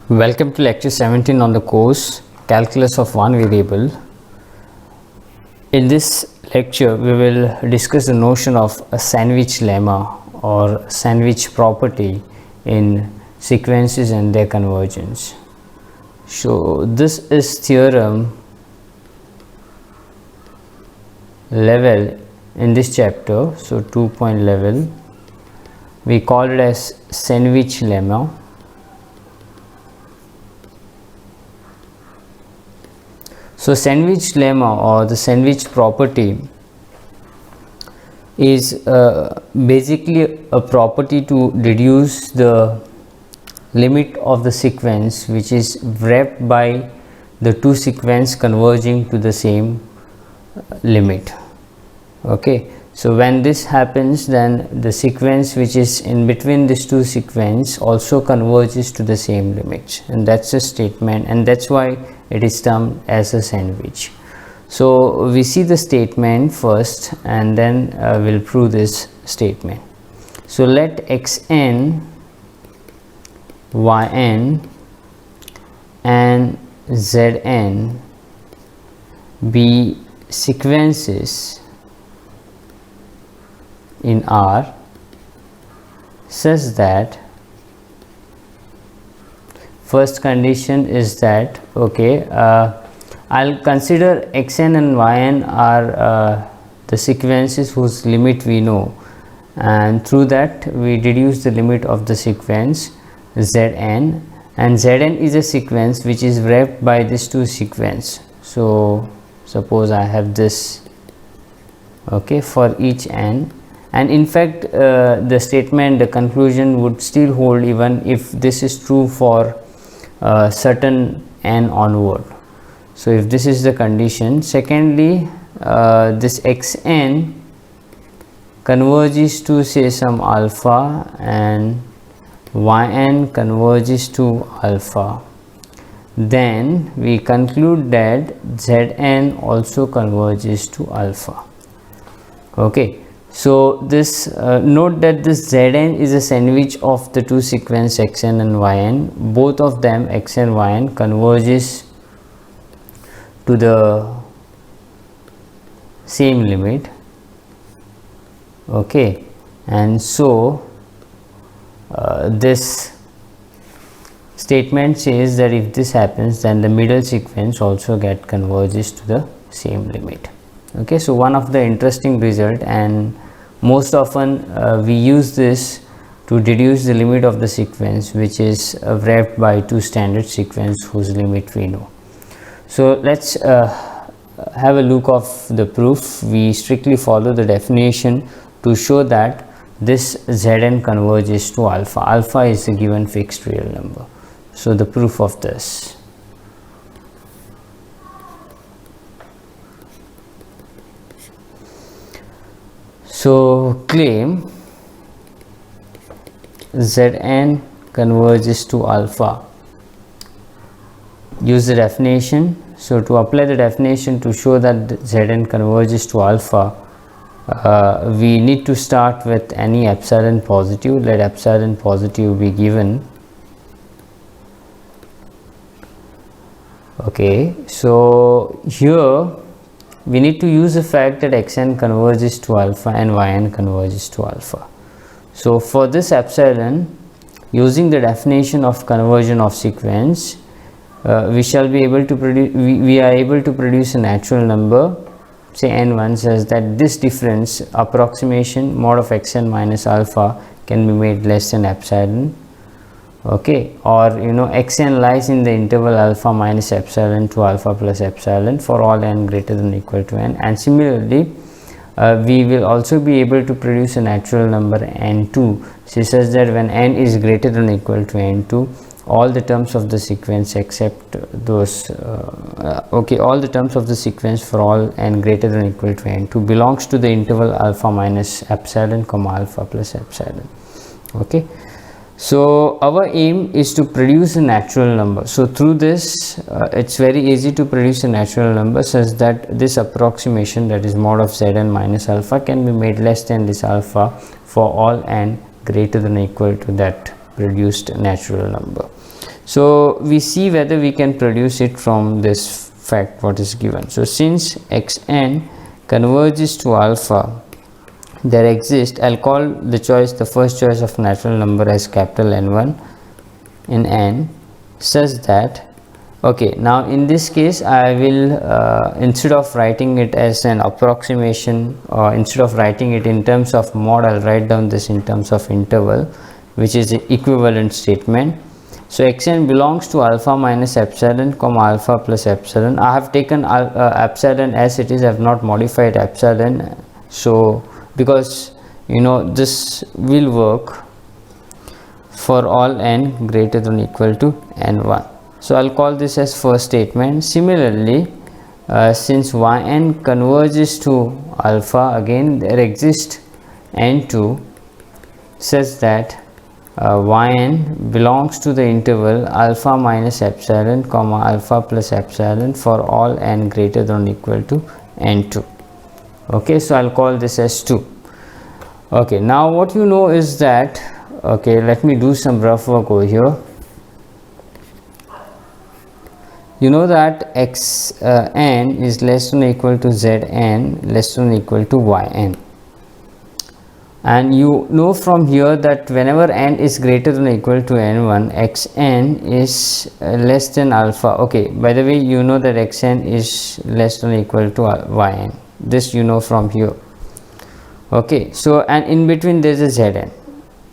Welcome to lecture 17 on the course Calculus of One Variable. In this lecture, we will discuss the notion of a sandwich lemma or sandwich property in sequences and their convergence. So this is theorem level in this chapter, so 2 level. We call it as sandwich lemma. So sandwich lemma or the sandwich property is basically a property to deduce the limit of the sequence which is wrapped by the two sequences converging to the same limit. Okay, so when this happens, then the sequence which is in between these two sequences also converges to the same limit, and that's a statement, and that's why it is termed as a sandwich. So we see the statement first and then we'll prove this statement. So let xn, yn and zn be sequences in R such that first condition is that I'll consider xn and yn are the sequences whose limit we know, and through that we deduce the limit of the sequence zn, and zn is a sequence which is wrapped by these two sequences. So suppose I have this for each n, and in fact the statement, the conclusion would still hold even if this is true for certain n onward. So if this is the condition, secondly this xn converges to say some alpha and yn converges to alpha, then we conclude that zn also converges to alpha. Okay, so this note that this zn is a sandwich of the two sequences xn and yn. Both of them, x and yn, converges to the same limit. Okay, and so this statement says that if this happens, then the middle sequence also converges to the same limit. Okay, so one of the interesting result, and most often we use this to deduce the limit of the sequence which is wrapped by two standard sequences whose limit we know. So let's have a look of the proof. We strictly follow the definition to show that this zn converges to alpha. Alpha is a given fixed real number. So the proof of this. So claim zn converges to alpha. Use the definition. So to apply the definition to show that zn converges to alpha, we need to start with any epsilon positive. Let epsilon positive be given. Okay, so here we need to use the fact that xn converges to alpha and yn converges to alpha. So for this epsilon, using the definition of conversion of sequence, we shall be able to produce, we are able to produce a natural number, say n1, says that this difference approximation mod of xn minus alpha can be made less than epsilon. Okay, or xn lies in the interval alpha minus epsilon to alpha plus epsilon for all n greater than or equal to n, and similarly we will also be able to produce a natural number n2 such that when n is greater than or equal to n2, all the terms of the sequence except those all the terms of the sequence for all n greater than or equal to n2 belongs to the interval alpha minus epsilon comma alpha plus epsilon. Okay, so our aim is to produce a natural number. So through this it's very easy to produce a natural number such that this approximation, that is mod of zn minus alpha, can be made less than this alpha for all n greater than or equal to that produced natural number. So we see whether we can produce it from this fact what is given. So since xn converges to alpha, there exists, I'll call the first choice of natural number as capital N1 in n, such that, okay, now in this case I will instead of writing it as an approximation, or instead of writing it in terms of mod, I'll write down this in terms of interval, which is the equivalent statement. So xn belongs to alpha minus epsilon comma alpha plus epsilon. I have taken epsilon as it is, I have not modified epsilon, so because this will work for all n greater than or equal to n1. So I'll call this as first statement. Similarly, since yn converges to alpha, again there exists n2 such that yn belongs to the interval alpha minus epsilon comma alpha plus epsilon for all n greater than or equal to n2. Okay, so I'll call this as 2. Okay, now what you know is that, okay, let me do some rough work over here. You know that xn is less than or equal to zn less than or equal to yn, and you know from here that whenever n is greater than or equal to n1, xn is less than alpha. Okay, by the way, you know that xn is less than or equal to yn. This you know from here. Okay, so and in between there is a zn.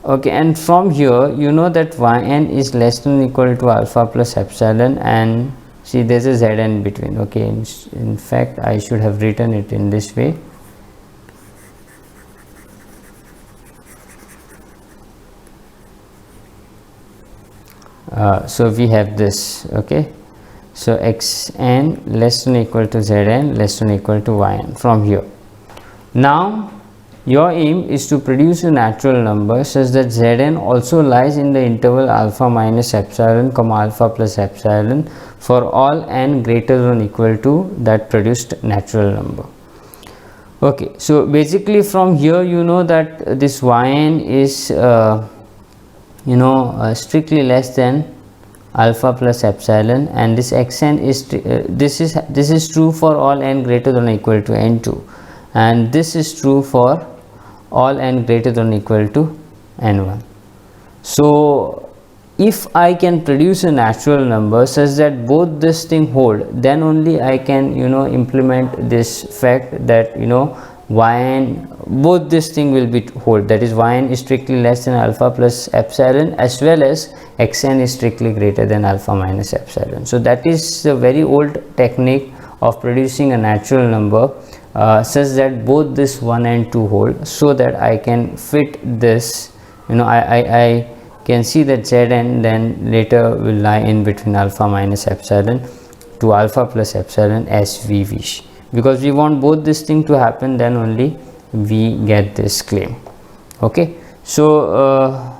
Okay, and from here you know that yn is less than or equal to alpha plus epsilon, and see there is a zn between. Okay, in fact I should have written it in this way. So we have this. Okay, so xn less than or equal to zn less than or equal to yn from here. Now your aim is to produce a natural number such that zn also lies in the interval alpha minus epsilon comma alpha plus epsilon for all n greater than or equal to that produced natural number. Okay, so basically from here you know that this yn is strictly less than alpha plus epsilon, and this xn is this is true for all n greater than or equal to n2, and this is true for all n greater than or equal to n1. So if I can produce a natural number such that both this thing hold, then only I can implement this fact that yn, both this thing will be hold, that is yn is strictly less than alpha plus epsilon as well as xn is strictly greater than alpha minus epsilon. So that is a very old technique of producing a natural number such that both this 1 and 2 hold, so that I can fit this, I can see that zn then later will lie in between alpha minus epsilon to alpha plus epsilon as we wish, because we want both this thing to happen, then only we get this claim. Okay, so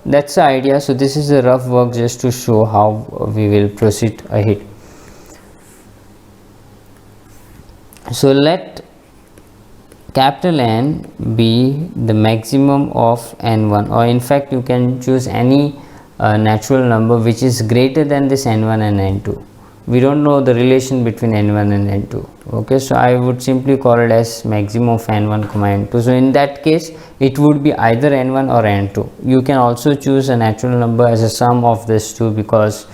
that's the idea. So this is a rough work just to show how we will proceed ahead. So let capital N be the maximum of n1, or in fact you can choose any natural number which is greater than this n1 and n2. We don't know the relation between n1 and n2. Okay, so I would simply call it as maximum of n1 comma n2. So in that case it would be either n1 or n2. You can also choose a natural number as a sum of this two, because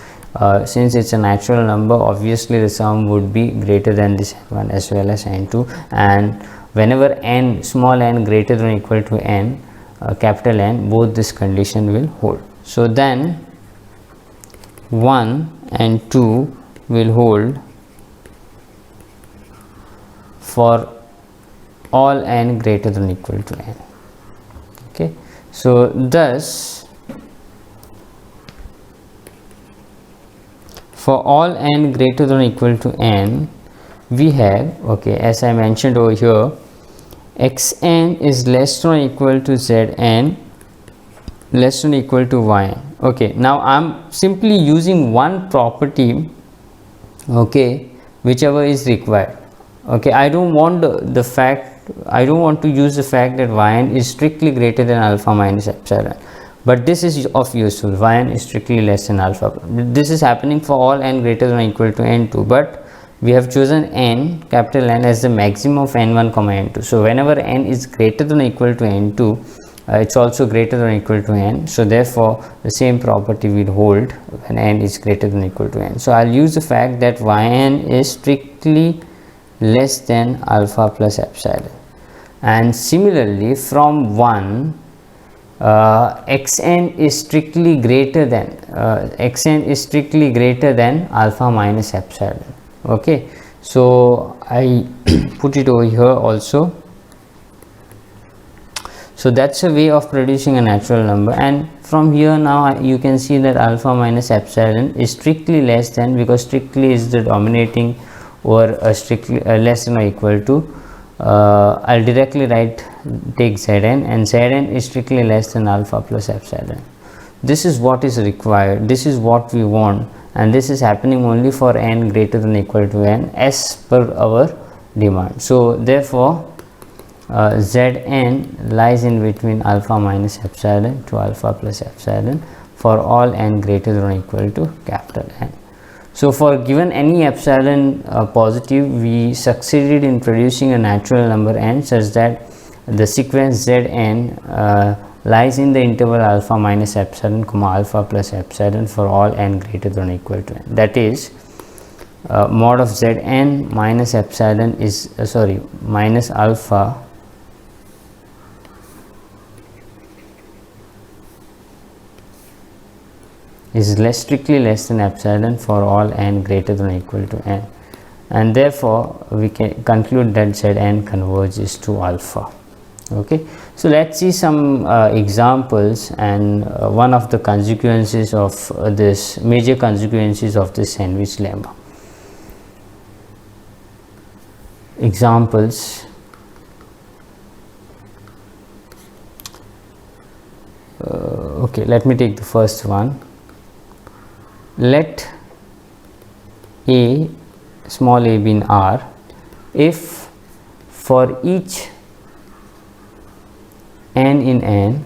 since it's a natural number, obviously the sum would be greater than this n1 as well as n2, and whenever n, small n greater than or equal to n, capital N, both this condition will hold. So then 1 and 2 will hold for all n greater than or equal to n. Okay, so thus for all n greater than or equal to n, we have, okay, as I mentioned over here, xn is less than or equal to zn less than or equal to yn. Okay, now I'm simply using one property, okay, whichever is required. Okay, I don't want to use the fact that yn is strictly greater than alpha minus epsilon, but this is of useful. Yn is strictly less than alpha. This is happening for all n greater than or equal to n2, but we have chosen n, capital N, as the maximum of n1 comma n2. So whenever n is greater than or equal to n2, it's also greater than or equal to n. So therefore the same property will hold when n is greater than or equal to n. So I'll use the fact that yn is strictly less than alpha plus epsilon, and similarly from 1 xn is strictly greater than alpha minus epsilon. Okay, so I put it over here also. So that's a way of producing a natural number, and from here now you can see that alpha minus epsilon is strictly less than, because strictly is the dominating over a strictly less than or equal to. I'll directly take Zn, and Zn is strictly less than alpha plus epsilon. This is what is required, this is what we want, and this is happening only for n greater than or equal to n as per our demand. So therefore Zn lies in between alpha minus epsilon to alpha plus epsilon for all n greater than or equal to capital N. So for given any epsilon positive, we succeeded in producing a natural number n such that the sequence Zn lies in the interval alpha minus epsilon comma alpha plus epsilon for all n greater than or equal to n. That is mod of Zn minus epsilon is minus alpha is strictly less than epsilon for all n greater than or equal to n, and therefore we can conclude that Zn converges to alpha. Okay, so let's see some examples, and one of the consequences of this major consequences of this sandwich lemma. Examples. Okay, let me take the first one. Let a small a be in R if for each n in n,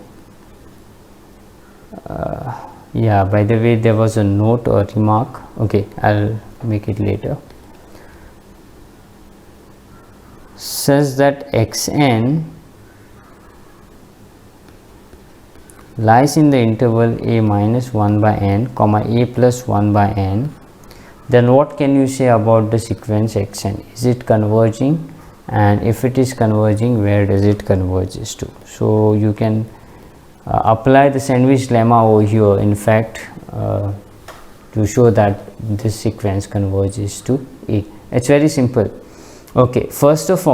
yeah, by the way, there was a note or remark. Okay, I'll make it later. Says that xn lies in the interval a minus 1 by n comma a plus 1 by n, then what can you say about the sequence xn? Is it converging, and if it is converging, where does it converges to? So you can apply the sandwich lemma over here, in fact, to show that this sequence converges to a. It's very simple. Okay, first of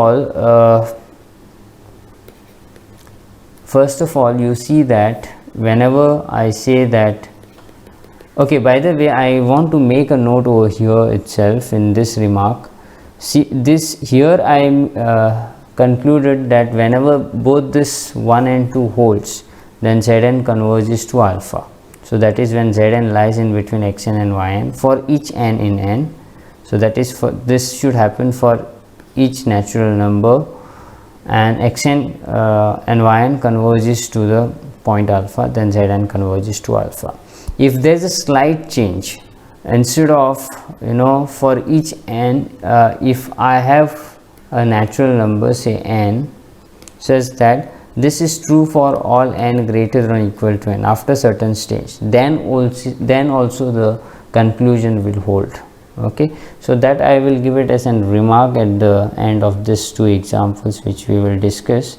all you see that whenever I say that, okay, by the way, I want to make a note over here itself in this remark. See this here, I concluded that whenever both this 1 and 2 holds, then Zn converges to alpha. So that is when Zn lies in between xn and yn for each n in n. So that is for this should happen for each natural number, and xn and yn converges to the point alpha, then Zn converges to alpha. If there is a slight change, instead of for each n, if I have a natural number say n, says that this is true for all n greater than or equal to n after certain stage, then also the conclusion will hold. Okay, so that I will give it as a remark at the end of these two examples which we will discuss.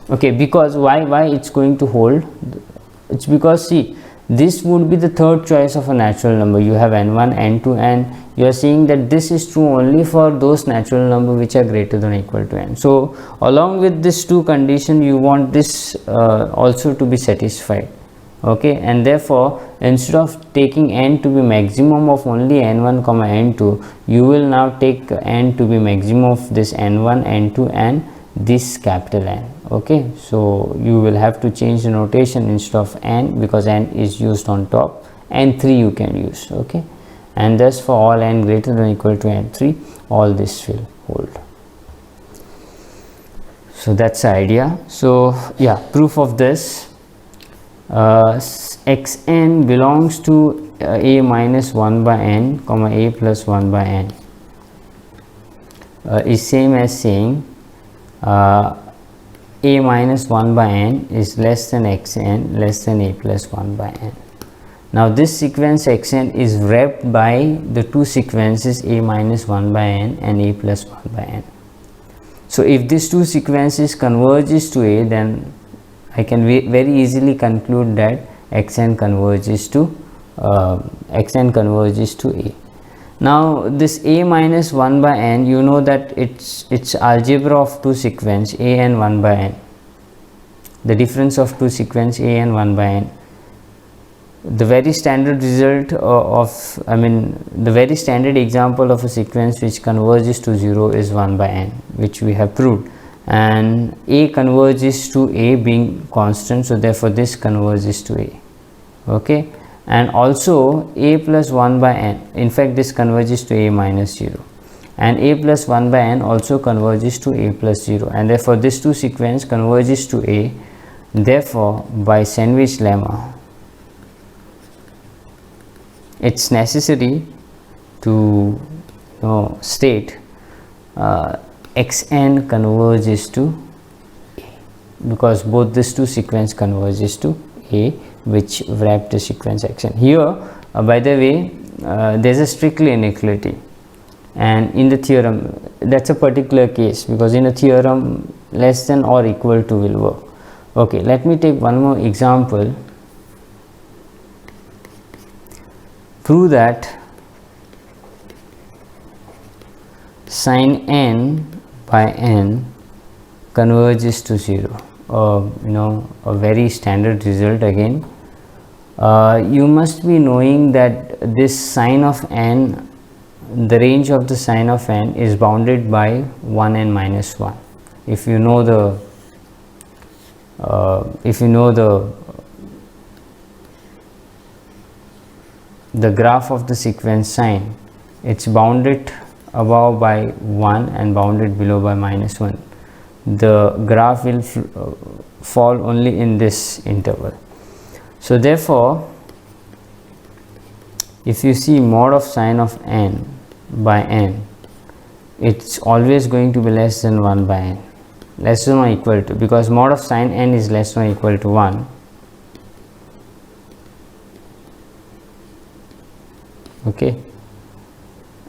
Okay, because why it's going to hold? It's because see, this would be the third choice of a natural number. You have n1, n2, and you are saying that this is true only for those natural number which are greater than or equal to n. So along with this two condition, you want this also to be satisfied. Okay, and therefore instead of taking n to be maximum of only n1 comma n2, you will now take n to be maximum of this n1, n2 and this capital N. Okay, so you will have to change the notation instead of n, because n is used on top, n3 you can use. Okay, and thus for all n greater than or equal to n3, all this will hold. So that's the idea. So yeah, proof of this, xn belongs to a minus 1 by n comma a plus 1 by n is same as saying a minus 1 by n is less than xn less than a plus 1 by n. Now this sequence xn is wrapped by the two sequences a minus 1 by n and a plus 1 by n. So if these two sequences converges to a, then I can very easily conclude that xn converges to a. Now this a minus 1 by n, you know that it's algebra of two sequence a and 1 by n, the difference of two sequence a and 1 by n. The very standard result the very standard example of a sequence which converges to 0 is 1 by n, which we have proved, and a converges to a being constant, so therefore this converges to a. Okay, and also a plus 1 by n, in fact this converges to a minus 0, and a plus 1 by n also converges to a plus 0, and therefore this two sequence converges to a. Therefore by sandwich lemma, it's necessary to state xn converges to a, because both these two sequence converges to a, which wrap the sequence xn. Here by the way, there's a strictly inequality, and in the theorem that's a particular case, because in a theorem less than or equal to will work. Okay, let me take one more example. Prove that sin n by n converges to 0. A very standard result again. You must be knowing that this sin of n, the range of the sin of n is bounded by 1 and minus 1. If you know the graph of the sequence sine, it's bounded above by 1 and bounded below by minus 1. The graph will fall only in this interval. So therefore if you see mod of sine of n by n, it's always going to be less than 1 by n, less than or equal to, because mod of sine n is less than or equal to 1. Okay,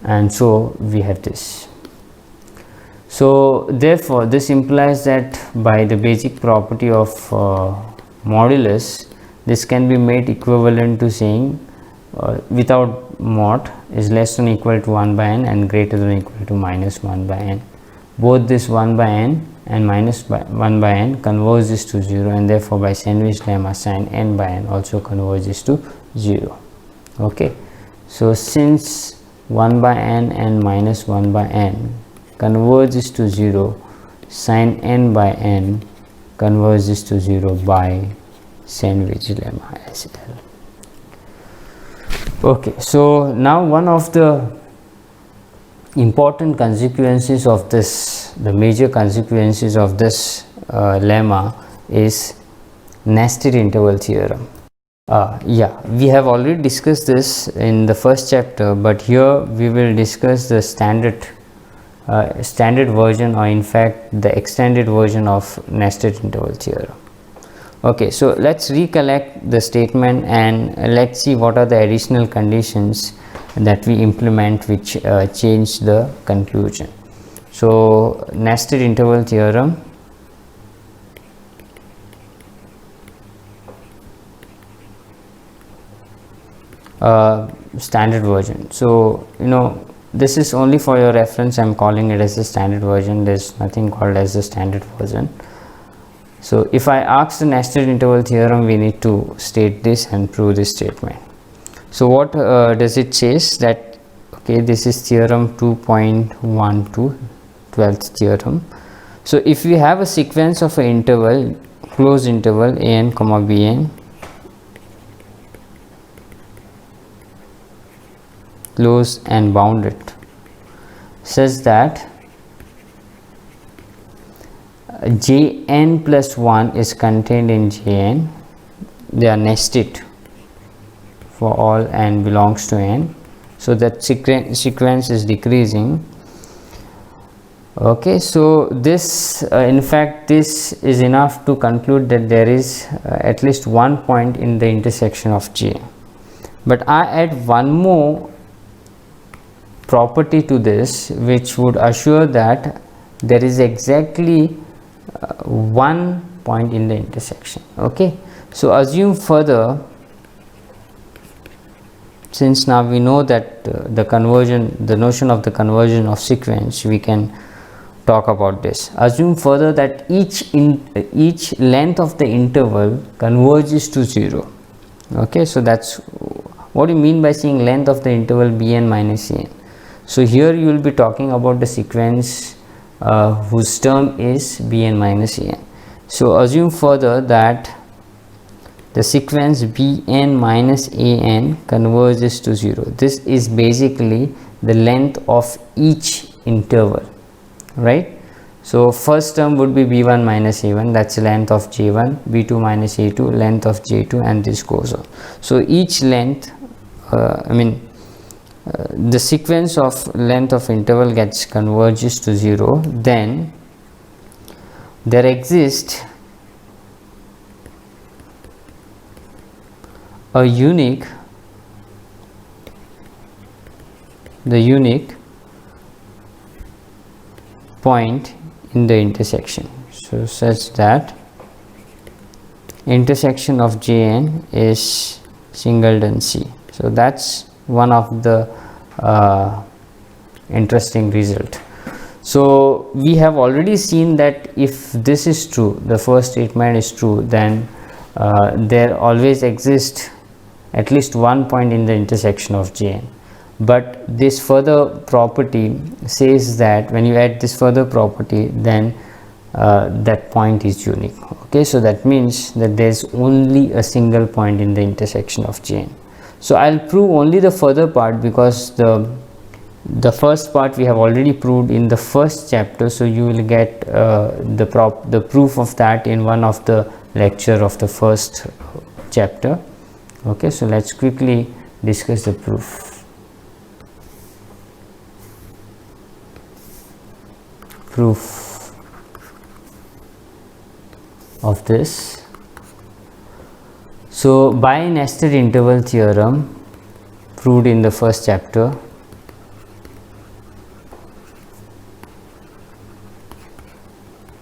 and so we have this. So therefore this implies that by the basic property of modulus, this can be made equivalent to saying without mod is less than or equal to 1 by n and greater than or equal to minus 1 by n. Both this 1 by n and minus 1 by n converges to 0, and therefore by sandwich lemma sin n by n also converges to 0. Okay, so since 1 by n and minus 1 by n converges to 0, sin n by n converges to 0 by sandwich lemma as well. Okay, so now one of the important consequences of this, the major consequences of this lemma is nested interval theorem. Yeah, we have already discussed this in the first chapter, but here we will discuss the standard version, or in fact the extended version of nested interval theorem. Okay, so let's recollect the statement and let's see what are the additional conditions that we implement which change the conclusion. So nested interval theorem, standard version. So this is only for your reference, I am calling it as the standard version. There is nothing called as the standard version. So if I ask the nested interval theorem, we need to state this and prove this statement. So what does it says that, okay, this is theorem 2.12, 12th theorem. So if we have a sequence of an interval, closed interval an comma bn, closed and bounded, such that Jn plus 1 is contained in Jn. They are nested for all n belongs to n, so that sequence is decreasing. Okay, so this in fact this is enough to conclude that there is at least one point in the intersection of J. But I add one more property to this, which would assure that there is exactly one point in the intersection. Okay, so assume further, since now we know that the notion of the conversion of sequence, we can talk about this. Assume further that each length of the interval converges to 0. Okay, so that's what do you mean by saying length of the interval Bn minus An. So here you will be talking about the sequence whose term is Bn minus An. So assume further that the sequence Bn minus An converges to 0. This is basically the length of each interval, right? So first term would be B1 minus A1, that's the length of J1, B2 minus A2, length of J2, and this goes on. So each length, the sequence of length of interval gets converges to 0, then there exists a unique point in the intersection, so such that intersection of Jn is singleton C. So that's one of the interesting result. So we have already seen that if this is true, the first statement is true, then there always exists at least one point in the intersection of Jn. But this further property says that when you add this further property, then that point is unique. Okay, so that means that there is only a single point in the intersection of Jn. So I'll prove only the further part, because the first part we have already proved in the first chapter, so you will get the proof of that in one of the lecture of the first chapter. Okay, so let's quickly discuss the proof. Proof of this. So by nested interval theorem proved in the first chapter,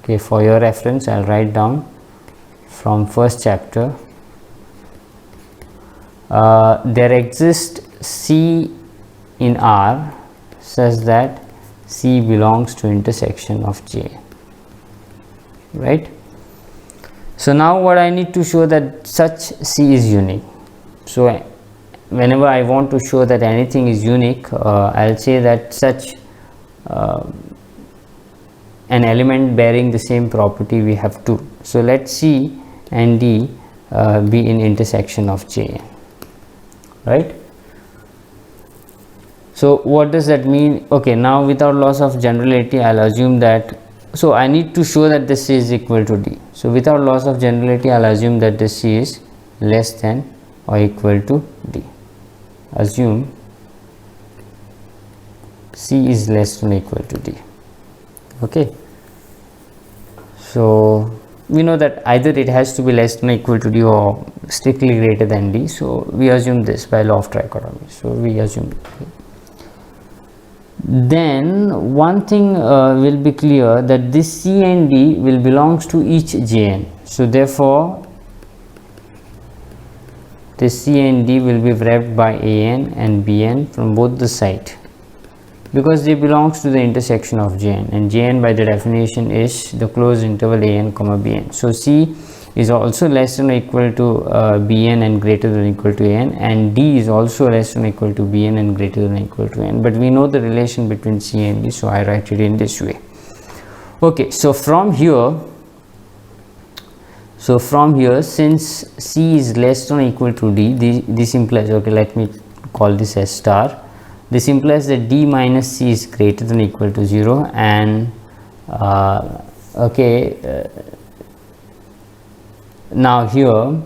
okay, for your reference I'll write down from first chapter. There exists C in R such that C belongs to intersection of J, right? So now what I need to show that such C is unique. So whenever I want to show that anything is unique, I'll say that such an element bearing the same property we have two. So let C and D be in intersection of J, right? So what does that mean? Okay, now without loss of generality, I'll assume that, so I need to show that this C is equal to D. So without loss of generality, I'll assume that this C is less than or equal to D. Assume C is less than or equal to D. Okay, so we know that either it has to be less than or equal to D or strictly greater than D. So we assume this by law of trichotomy. So we assume then one thing will be clear, that this C and D will belongs to each Jn. So therefore this C and D will be wrapped by An and Bn from both the side, because they belongs to the intersection of Jn, and Jn by the definition is the closed interval An comma Bn. So C is also less than or equal to Bn and greater than or equal to An, and D is also less than or equal to Bn and greater than or equal to N. But we know the relation between C and D, so I write it in this way. Okay, so from here, since C is less than or equal to D, this implies, okay, let me call this as star. This implies that D minus C is greater than or equal to 0, and okay, now here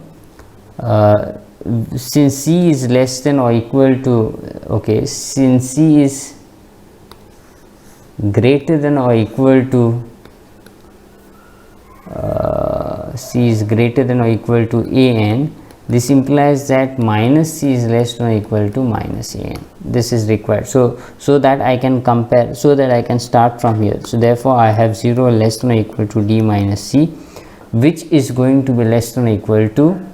since c is less than or equal to, okay, since c is greater than or equal to c is greater than or equal to an, this implies that minus c is less than or equal to minus an. This is required, so that I can compare, so that I can start from here. So therefore I have 0 less than or equal to d minus c, which is going to be less than or equal to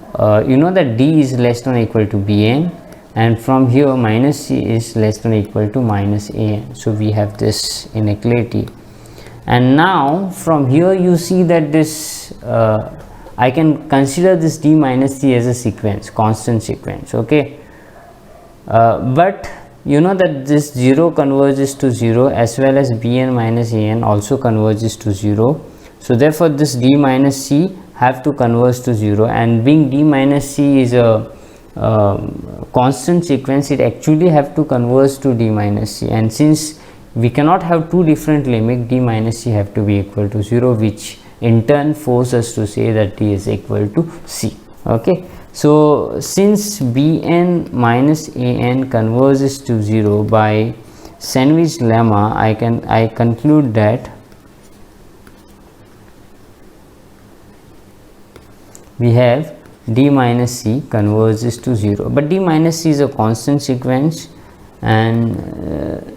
you know that d is less than or equal to bn, and from here minus c is less than or equal to minus an. So we have this inequality, and now from here you see that this I can consider this d minus c as a sequence, constant sequence, okay. But you know that this 0 converges to 0, as well as bn minus an also converges to 0. So therefore this d minus c have to converge to 0, and being d minus c is a constant sequence, it actually have to converge to d minus c, and since we cannot have two different limits, d minus c have to be equal to 0, which in turn force us to say that d is equal to c, okay. So since bn minus an converges to 0 by Sandwich lemma, I conclude that we have d minus c converges to 0, but d minus c is a constant sequence, and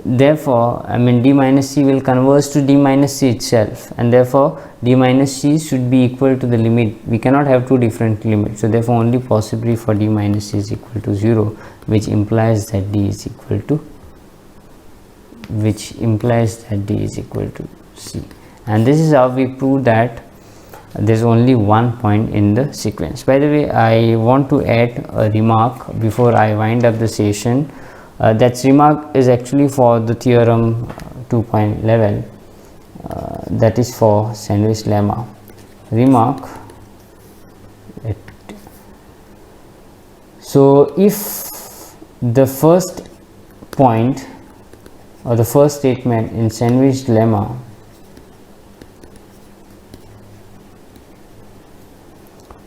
therefore I mean d minus c will converge to d minus c itself, and therefore d minus c should be equal to the limit. We cannot have two different limits, so therefore only possibility for d minus c is equal to 0, which implies that d is equal to c, and this is how we prove that there is only one point in the sequence. By the way, I want to add a remark before I wind up the session. That remark is actually for the theorem 2.11, that is for Sandwich lemma. Remark: so if the first point or the first statement in Sandwich lemma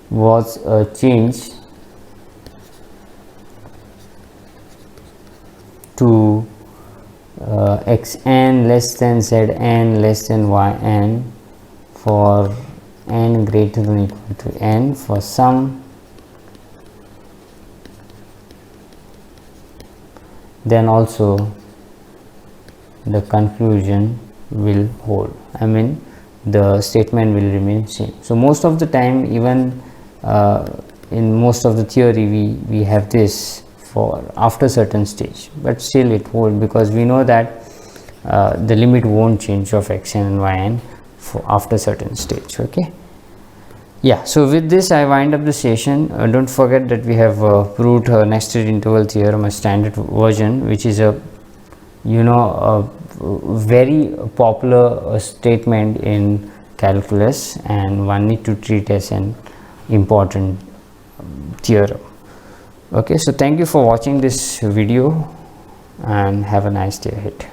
was a change to xn less than zn less than yn for n greater than or equal to n for some, then also the conclusion will hold. I mean the statement will remain same. So most of the time, even in most of the theory, we have this for after certain stage, but still it holds, because we know that the limit won't change of xn and yn for after certain stage, okay. Yeah, so with this I wind up the session. Don't forget that we have proved nested interval theorem, a standard version, which is a a very popular statement in calculus, and one need to treat as an important theorem. Okay, so thank you for watching this video and have a nice day ahead.